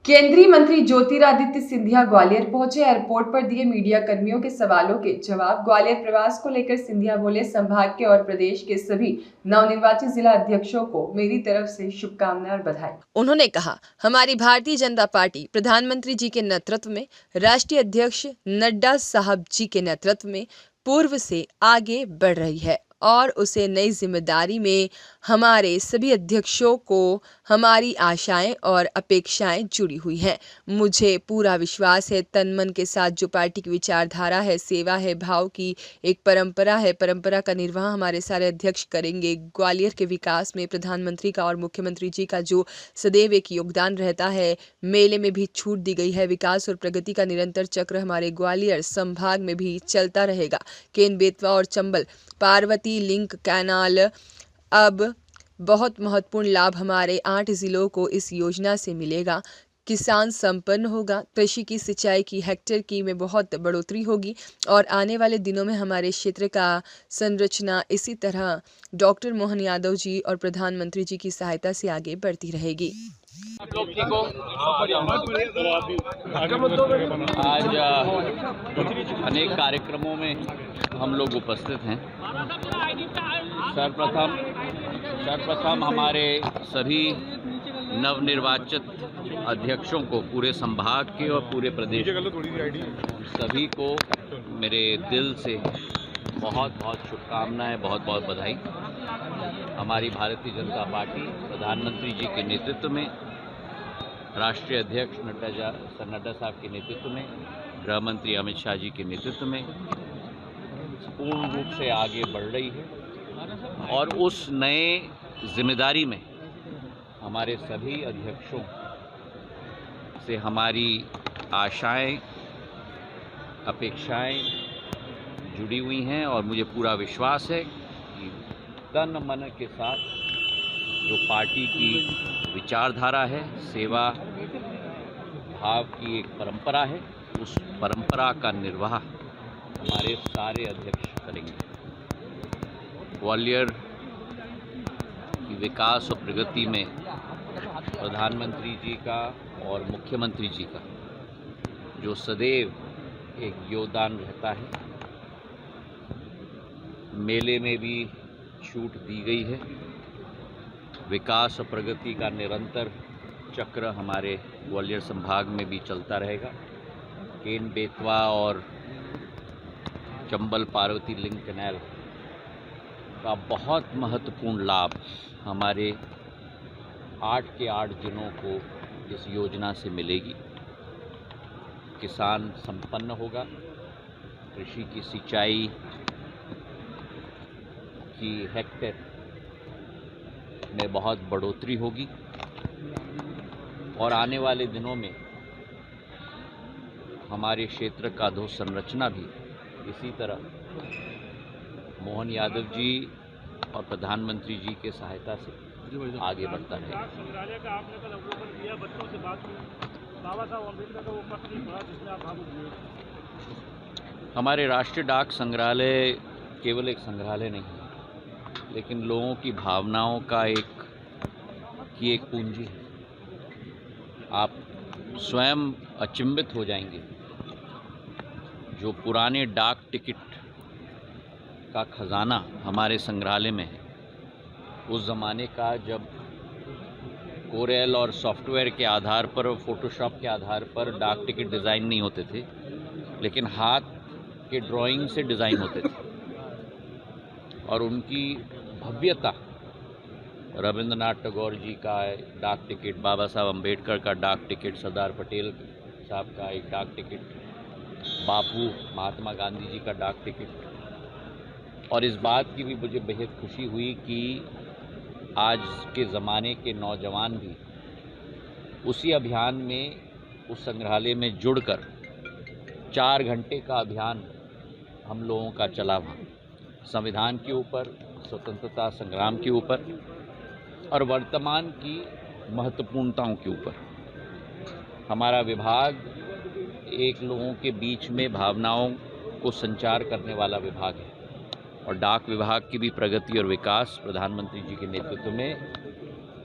केंद्रीय मंत्री ज्योतिरादित्य सिंधिया ग्वालियर पहुंचे। एयरपोर्ट पर दिए मीडिया कर्मियों के सवालों के जवाब। ग्वालियर प्रवास को लेकर सिंधिया बोले, संभाग के और प्रदेश के सभी नवनिर्वाचित जिला अध्यक्षों को मेरी तरफ से शुभकामनाएं और बधाई। उन्होंने कहा, हमारी भारतीय जनता पार्टी प्रधानमंत्री जी के नेतृत्व में, राष्ट्रीय अध्यक्ष नड्डा साहब जी के नेतृत्व में पूर्व से आगे बढ़ रही है और उसे नई जिम्मेदारी में हमारे सभी अध्यक्षों को हमारी आशाएं और अपेक्षाएं जुड़ी हुई हैं। मुझे पूरा विश्वास है, तन मन के साथ जो पार्टी की विचारधारा है, सेवा है, भाव की एक परंपरा है, परंपरा का निर्वाह हमारे सारे अध्यक्ष करेंगे। ग्वालियर के विकास में प्रधानमंत्री का और मुख्यमंत्री जी का जो सदैव एक योगदान रहता है, मेले में भी छूट दी गई है। विकास और प्रगति का निरंतर चक्र हमारे ग्वालियर संभाग में भी चलता रहेगा। केन बेतवा और चंबल पार्वती लिंक कैनाल अब बहुत महत्वपूर्ण लाभ हमारे 8 जिलों को इस योजना से मिलेगा। किसान संपन्न होगा, कृषि की सिंचाई की हेक्टेयर की में बहुत बढ़ोतरी होगी और आने वाले दिनों में हमारे क्षेत्र का संरचना इसी तरह डॉक्टर मोहन यादव जी और प्रधानमंत्री जी की सहायता से आगे बढ़ती रहेगी। आज अनेक कार्यक्रमों में हम लोग उपस्थित हैं। सर्वप्रथम हमारे सभी नवनिर्वाचित अध्यक्षों को, पूरे संभाग के और पूरे प्रदेश सभी को मेरे दिल से बहुत बहुत शुभकामनाएं, बहुत बहुत बधाई। हमारी भारतीय जनता पार्टी प्रधानमंत्री जी के नेतृत्व में, राष्ट्रीय अध्यक्ष नड्डा साहब के नेतृत्व में, गृह मंत्री अमित शाह जी के नेतृत्व में पूर्ण रूप से आगे बढ़ रही है और उस नए जिम्मेदारी में हमारे सभी अध्यक्षों से हमारी आशाएं, अपेक्षाएं जुड़ी हुई हैं और मुझे पूरा विश्वास है कि तन मन के साथ जो पार्टी की विचारधारा है, सेवा भाव की एक परंपरा है, उस परंपरा का निर्वाह हमारे सारे अध्यक्ष करेंगे। ग्वालियर की विकास और प्रगति में प्रधानमंत्री जी का और मुख्यमंत्री जी का जो सदैव एक योगदान रहता है, मेले में भी छूट दी गई है। विकास और प्रगति का निरंतर चक्र हमारे ग्वालियर संभाग में भी चलता रहेगा। केन बेतवा और चंबल पार्वती लिंक कैनाल का बहुत महत्वपूर्ण लाभ हमारे 8 के 8 जिलों को इस योजना से मिलेगी। किसान संपन्न होगा, कृषि की सिंचाई की हेक्टेयर में बहुत बढ़ोतरी होगी और आने वाले दिनों में हमारे क्षेत्र का अधोसंरचना भी इसी तरह मोहन यादव जी और प्रधानमंत्री जी के सहायता से आगे बढ़ता है। संग्रहालय का आपने कल अवलोकन किया, बच्चों से बात की, बाबा साहब अम्बेडकर का वो पत्र पढ़ा जिसमें आप भावुक हुए। हमारे राष्ट्रीय डाक संग्रहालय केवल एक संग्रहालय नहीं है, लेकिन लोगों की भावनाओं का एक पूंजी है। आप स्वयं अचंभित हो जाएंगे, जो पुराने डाक टिकट का खजाना हमारे संग्रहालय में है, उस ज़माने का जब कोरेल और सॉफ्टवेयर के आधार पर और फोटोशॉप के आधार पर डाक टिकट डिज़ाइन नहीं होते थे, लेकिन हाथ के ड्राइंग से डिज़ाइन होते थे और उनकी भव्यता, रविंद्रनाथ टैगोर जी का डाक टिकट, बाबा साहब अम्बेडकर का डाक टिकट, सरदार पटेल साहब का एक डाक टिकट, बापू महात्मा गांधी जी का डाक टिकट। और इस बात की भी मुझे बेहद खुशी हुई कि आज के ज़माने के नौजवान भी उसी अभियान में, उस संग्रहालय में जुड़कर 4 घंटे का अभियान हम लोगों का चला वहाँ, संविधान के ऊपर, स्वतंत्रता संग्राम के ऊपर और वर्तमान की महत्वपूर्णताओं के ऊपर। हमारा विभाग एक लोगों के बीच में भावनाओं को संचार करने वाला विभाग है और डाक विभाग की भी प्रगति और विकास प्रधानमंत्री जी के नेतृत्व में